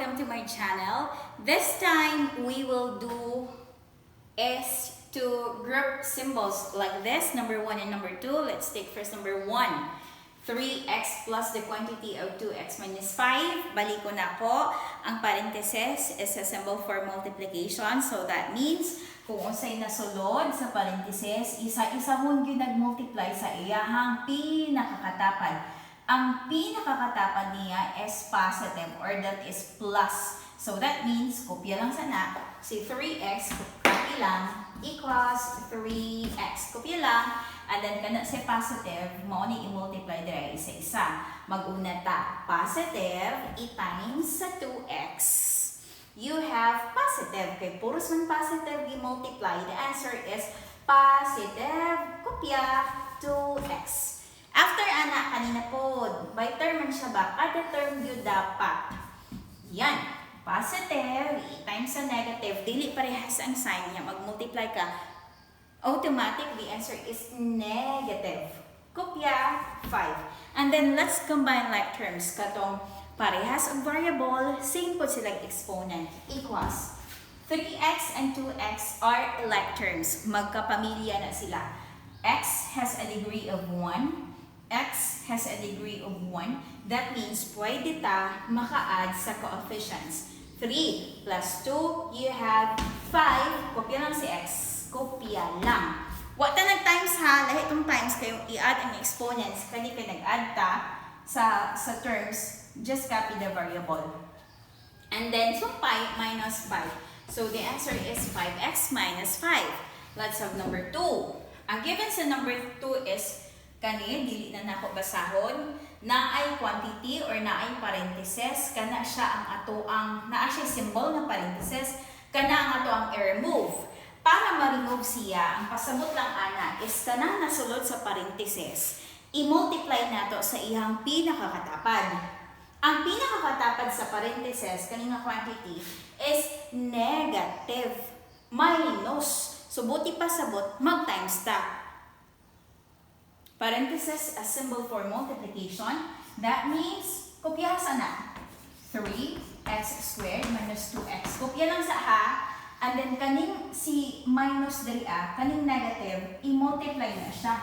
welcome to my channel. This time we will do is to group symbols like this, number 1 and number 2. Let's take first number 1. 3x plus the quantity of 2x minus 5. Balik ko na po. Ang parenthesis is a symbol for multiplication. So that means, kung unsay nasulod sa parenthesis, isa-isa hon gyud nag-multiply sa iyahang pinakakatapan. Ang pinakakatapan niya is positive or that is plus. So that means, kopya lang sana, si 3x, copy lang, equals 3x. Kopya lang, and then kana si positive, mo ni i-multiply dira isa-isa. Mag-una ta, positive, i-times sa 2x. You have positive. Kay puros man positive, i-multiply. The answer is positive, kopya, 2x. After ana, kanina po, by term man siya ba? Kada term yun dapat. Yan. Positive, times sa negative. Dili parehas ang sign niya. Mag-multiply ka. Automatic, the answer is negative. Kopya, 5. And then, let's combine like terms. Katong parehas ang variable, same po silang exponent. Equals. 3x and 2x are like terms. Magkapamilya na sila. X has a degree of 1. X has a degree of 1. That means, pwede ta maka-add sa coefficients. 3 plus 2, you have 5. Kopya lang si x. Kopya lang. Wata nag-times ha. Lahat itong times kayo i-add ang exponents. Kani ka nag-add ta sa terms. Just copy the variable. And then, so 5 minus 5. So, the answer is 5x minus 5. Let's have number 2. Ang given sa number 2 is kani, dili na nako basahon, naay quantity or naay parenthesis, kana siya ang ato ang, naa siya symbol na parenthesis, kana ang ato ang i-remove. Para ma-remove siya, ang pasabot lang ana is kanang nasulod sa parenthesis, i-multiply nato sa iyang pinakakatapad. Ang pinakakatapad sa parenthesis, kaninga quantity, is negative, minus. So, buti pa sabot, mag-times ta. Parenthesis, a symbol for multiplication. That means, kopya sana. 3x squared minus 2x. Kopya lang sa ha. And then, kaning si minus dria, kaning negative, i-multiply na siya.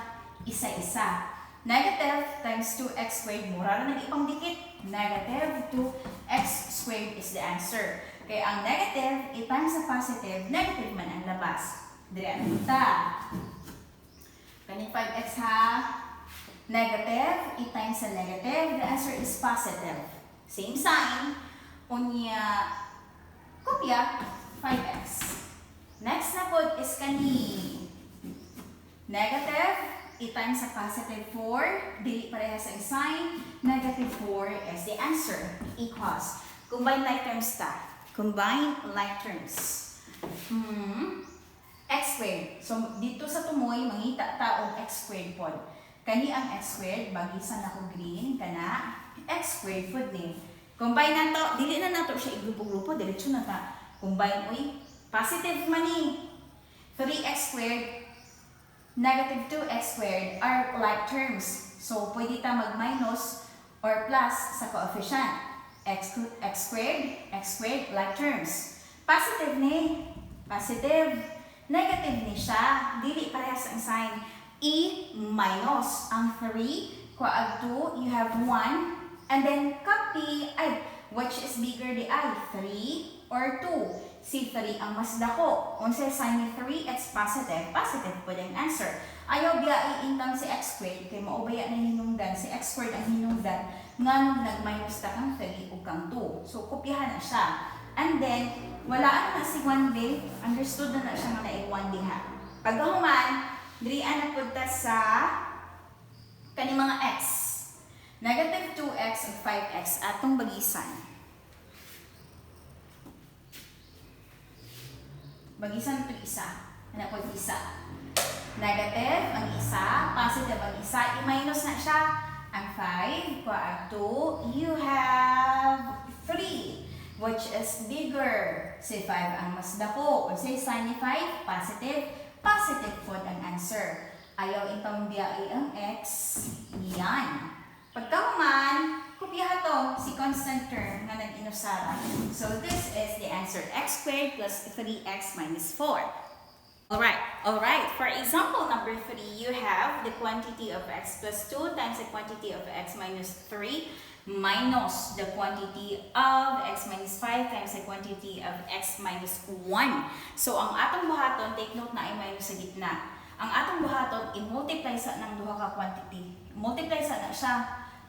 Isa-isa. Negative times 2x squared. Mura na nag-ipang dikit. Negative 2x squared is the answer. Kaya ang negative, i-times sa positive, negative man ang labas. Dria na punta. Kaning 5x ha, negative, i-times sa negative, the answer is positive. Same sign, unya, kopya, 5x. Next na po is kani, negative, i-times sa positive 4, dili parehas ang sign, negative 4 is the answer, equals. Combine like terms ta. Combine like terms. X squared. So, dito sa tumoy, mangita taong x squared pod. Kani ang x squared, bagisan ako green, kana, x squared pod ni. Combine na to, dili na nato siya igrupo-grupo, diretso na ta. Combine, uy, positive man ni. 3x squared, negative 2x squared are like terms. So, pwede ta mag-minus or plus sa coefficient. X squared, like terms. Positive ni, positive. Negative ni siya, dili parehas ang sign. E minus ang 3, kuag 2, you have 1, and then copy, which is bigger di ay, 3 or 2. Si 3 ang mas dako. Kung sa sign ni 3, it's positive. Positive po din answer. Ayaw biya iintang si x squared, kay maubaya na hinungdan, si x squared ang hinungdan, nga nung nag-minus ta kang 3 o kang 2. So, kopyahan na siya. And then, wala na si 1 day, understood na siya nga na i-1 day ha. Pagkahuman, dirian na punta sa kani mga x. Negative 2x at 5x atong bagisan. Bagisan ito isa. Ano po isa? Negative ang isa, positive ang isa, i-minus na siya. Ang 5, kuha 2, you have 3. Which is bigger. Si 5 ang mas dako. O say sign ni 5, positive. Positive po ang answer. Ayaw itong biyahe ang x. Yan. Pagkahuman, Kopyahan to si constant term nga nag-inusara. So this is the answer. X squared plus 3x minus 4. Alright. For example number 3, you have the quantity of x plus 2 times the quantity of x minus 3 minus the quantity of x minus 5 times the quantity of x minus 1. So ang atong buhaton, take note na ay minus sa gitna. Ang atong buhaton, i-multiply sa ng duha ka quantity. Multiply sa na siya.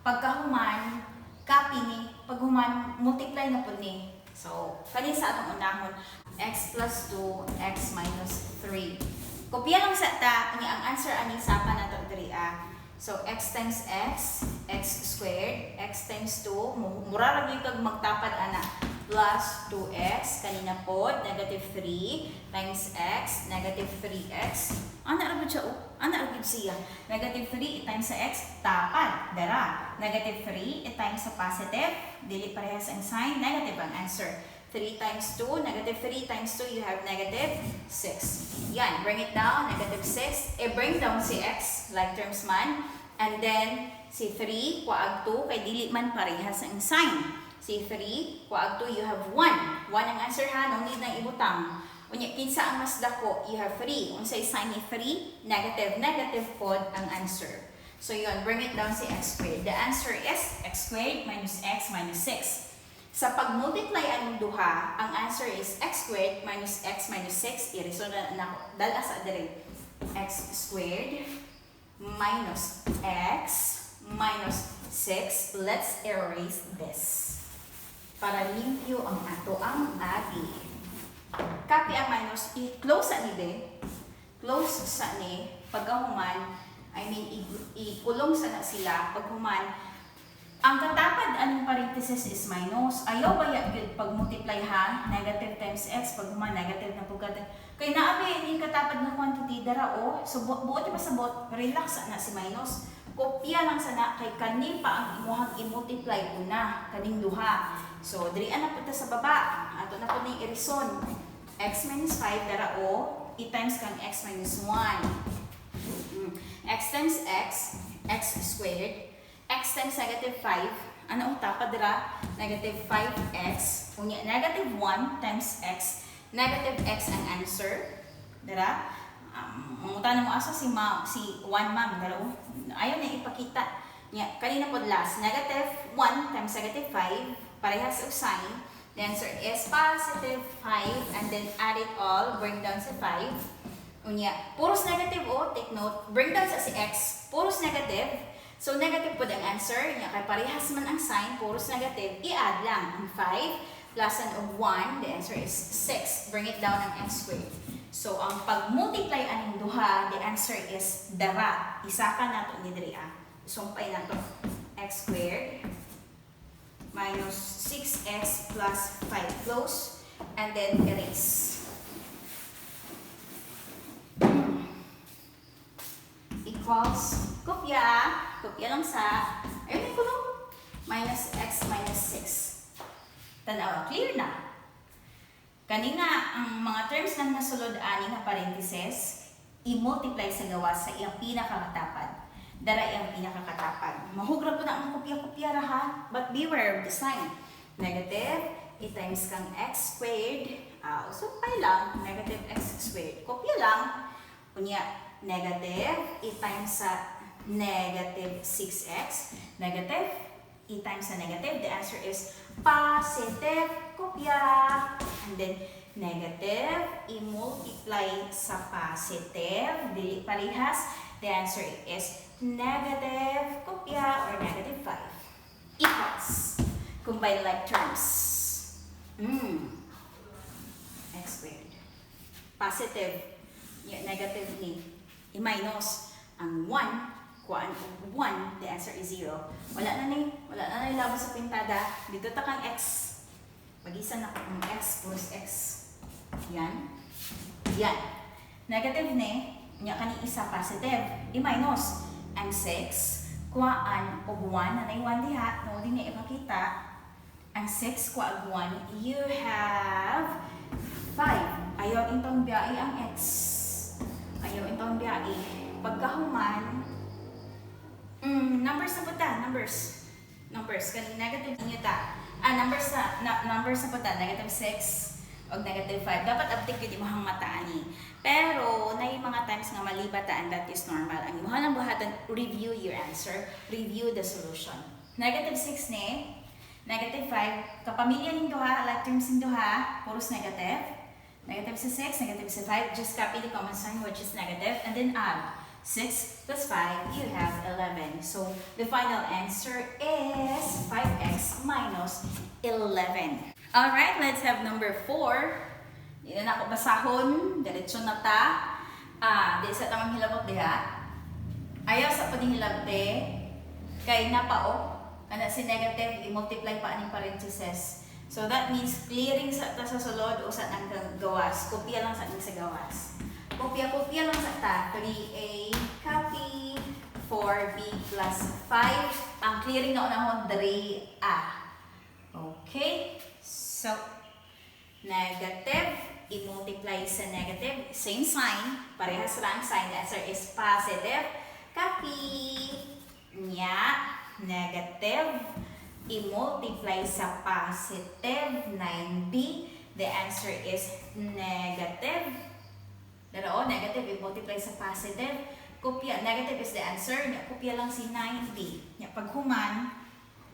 Pagkahuman, copy ni. Paghuman, multiply na po ni. So, kanin sa atong unahon, x plus 2, x minus 3. Kopya lang sa ta, ang answer ani sapa na to dria. So, x times x squared, x times 2, mura ra gyud kag magtapad ana, plus 2x, kanina pod, negative 3, times x, negative 3x. Ana ra gyud siya, ana ra gyud siya. Negative 3 times sa x, tapad, dara. Negative 3 times sa positive, dili parehas ang sign, negative ang answer. 3 times 2, negative 3 times 2, you have negative 6. Yan, bring it down, negative 6. Bring down si x, like terms man. And then, si 3, kuag 2, kay dili man parehas ang sign. Si 3, kuag 2, you have 1. 1 ang answer ha, no need nang ibutang. Unya, kinsa ang mas dako, you have 3. Unsay sign ni 3, negative. Negative pod ang answer. So yun, bring it down si x squared. The answer is x squared minus x minus 6. Sa pag-multiply anong duha, ang answer is x squared minus x minus 6. I-resolve na ako. Dala sa dire. X squared minus x minus 6. Let's erase this. Para limpyo ang ato ang abi. Copy ang minus. I-close sa ni be. Close sa ni. Pagkahuman, i-kulong sa na sila. Paghuman, ang katapad anong parenthesis is minus. Ayaw ba yun pag-multiply ha? Negative times x. Pag human, negative na pugad. Kaya naabi yung katapad na quantity dara o. So buot pa sa buot, relax na si minus. Kopya lang sana kay kani pa ang imuhang i-multiply una. Kaning duha. So dirian na punta sa baba. Ato na po ni i-reson. X minus 5 dara o. I-times kang x minus 1. X times x squared. X times negative 5, ano ang tapad dira? Negative 5x. Unya, negative 1 times x. Negative x ang answer. Dira? Mangutan mo asa si 1 ma'am. Ayaw na ipakita. Nya, kanina po last. Negative 1 times negative 5. Parehas of sign. The answer is positive 5. And then add it all. Bring down sa 5. Unya, puros negative o. Take note. Bring down sa si x. Puros negative. So, negative po ang answer. Kaya parehas man ang sign, puros negative, i-add lang ang 5 plus an of 1. The answer is 6. Bring it down ang x squared. So, ang pag-multiply aning duha, the answer is dara. Isaka na ito ni dria. Sumpay na ito. X squared minus 6x plus 5. Close. And then erase. Equals, kopya lang sa, ayun ko lang, minus x minus 6. Tanawa, clear na. Kanina, ang mga terms ng nasulod-ani na parenthesis, i-multiply sa gawas sa iyang pinakakatapad. Dara iyang pinakakatapad. Mahugra po na ang kopya-kopya ha, but beware of the sign. Negative, i-times kang x squared, so lang, negative x squared. Kopya lang, kunya, negative, i-times sa negative 6x. Negative, i-times sa negative. The answer is positive. Kopya. And then, negative, i-multiply sa positive. Dili parehas. The answer is negative. Kopya or negative 5. Equals. Combine like terms. X squared. Positive. Yeah, negative ni. I-minus ang 1. Kuan 1, the answer is 0. Wala na ni labas sa pintada. Dito ta kang x. Magisan na kung x plus x. Yan. Negative ni, nya kani isa positive. I-minus ang 6, kuan og 1 na 1 diha, no di niya ipakita. Ang 6 kuan 1, you have 5. Ayaw intong biyahe ang x. Ayaw intong biyahe. Pagkahuman, numbers na po ta, numbers. numbers. Kaning negative inyo ta. Numbers na po ta. Negative 6 o negative 5. Dapat update yun imong mataan ni. Pero, na yung mga times nga mali bataan, that is normal. Ang imuha lang buhatan, review your answer. Review the solution. Negative 6 ni. Negative 5. Kapamilya ning duha, like terms ning duha, puros negative. Negative sa 6, negative sa 5. Just copy the common sign which is negative and then add. 6 plus 5, you have 11. So, the final answer is 5x minus 11. Alright, let's have number 4. Di na ako basahon. Diretso na ta. Di sa tamang hilabot diha. Ayaw sa pwedeng hilabte. Kay napao. Kana si negative, i-multiply pa aning parentheses. So that means clearing sa ta sa sulod o sa nang gawas. Kopya lang sa nang sa gawas. Kopya lang sa ta. 3a copy 4b plus 5. Ang clearing na unahon dria. Okay? So, negative, i-multiply sa negative, same sign, parehas lang sign, the answer is positive. Copy nya, negative, i-multiply sa positive, 9b, the answer is negative. Daro, negative, i-multiply sa positive, kopya, negative is the answer, kopya lang si 9b. Paghuman,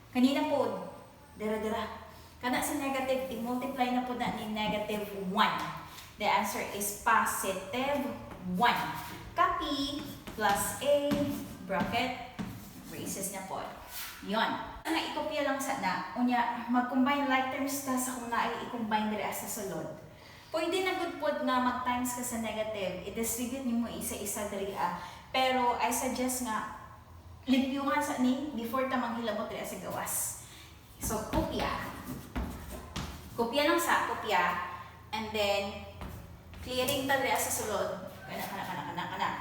kanina po, dara-dara. Kana sa negative, i-multiply na po na ni negative 1. The answer is positive 1. Copy plus A, bracket, braces na po. Yon. Nga ikopya lang sa na. Unya, mag-combine like terms ka sa kung na i-combine diri sa sulod. Pwede na good pod nga mag-times ka sa negative. I-distribute nimo isa-isa diri Pero I suggest nga, limpyuhan sa ni before ta manghilabot diri sa gawas. So, kopya. Kopya lang sa kopya. And then, clearing ta diri sa sulod. Kana.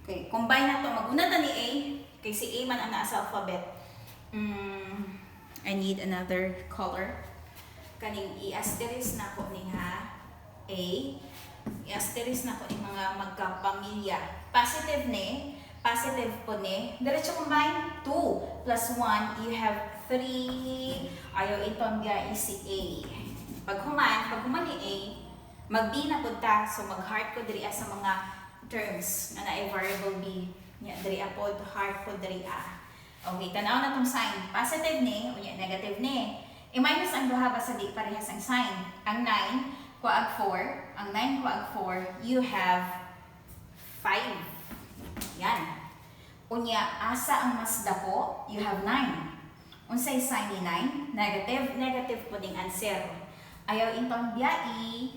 Okay, combine na to. Maguna ta ni A. Kay si A man ang naa sa alphabet. I need another color. Kaning i-asterisk na ko ni ha. A. I-asterisk na ko ni mga magkapamilya. Positive ni. Positive po ni. Diretso combine. 2 plus 1, you have 3. Ayaw itong guys si A. Paghuman ni A, mag-B na po ta. So mag-heart ko diri sa mga terms na ay variable B. Diri po, heart ko diri Okay, tanaw na tong sign. Positive ni, unya negative ni. I-minus ang duha ba sa di parehas ang sign. Ang 9, kuag 4. Ang 9 kuag 4, you have 5. Yan. Unya, asa ang mas dako, you have 9. Unsay sign ni 9? Negative. Negative po ding answer. Ayaw intong biyai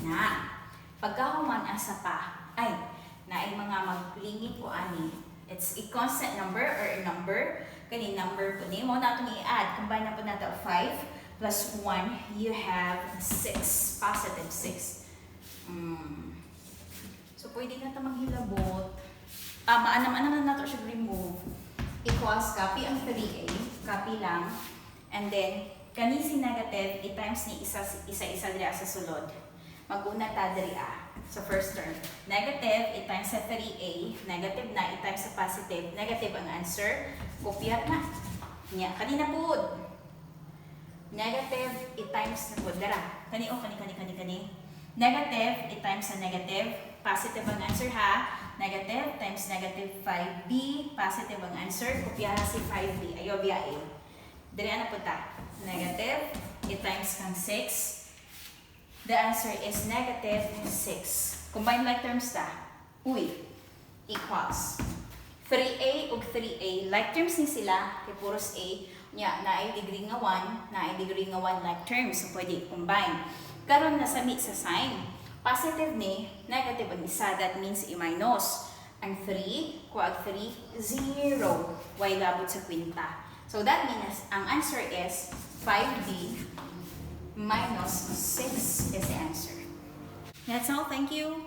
na. Pagkahuman asa pa, ay, na ay mga maglingit po ani. It's a constant number or a number. Kani number po ni mo na itong i-add. Combine na po natin 5 plus 1, you have 6. Positive 6. So, pwede na ito maghilabot. Maanam-anam na ito siya remove. Equals, copy ang 3a. Copy lang. And then, kani si negative, i-times ni isa-isa diri sa sulod. Mag-una ta diri sa first term. Negative, i-times sa 3a. Negative na, i-times sa positive. Negative ang answer. Kopya na. Nya, kanina po. Negative, i-times na po. Dara. Kani. Negative, i-times sa negative. Positive ang answer ha. Negative times negative 5b. Positive ang answer. Kopya si 5b. Ayaw biyain. Dali na po ta. Negative. I-times kang 6. The answer is negative 6. Combine like terms ta. Uy. Equals. 3a ug 3a. Like terms ni sila. Kaya puros a. Nya, na ay degree nga 1. Na ay degree nga 1 like terms. So, pwede combine. Karon na sa sign. Positive ni, negative ang isa. That means i-minus. Ang 3, kuag 3, 0. Y labot sa kwinta. So that means, ang answer is 5b minus 6 is the answer. That's all. Thank you.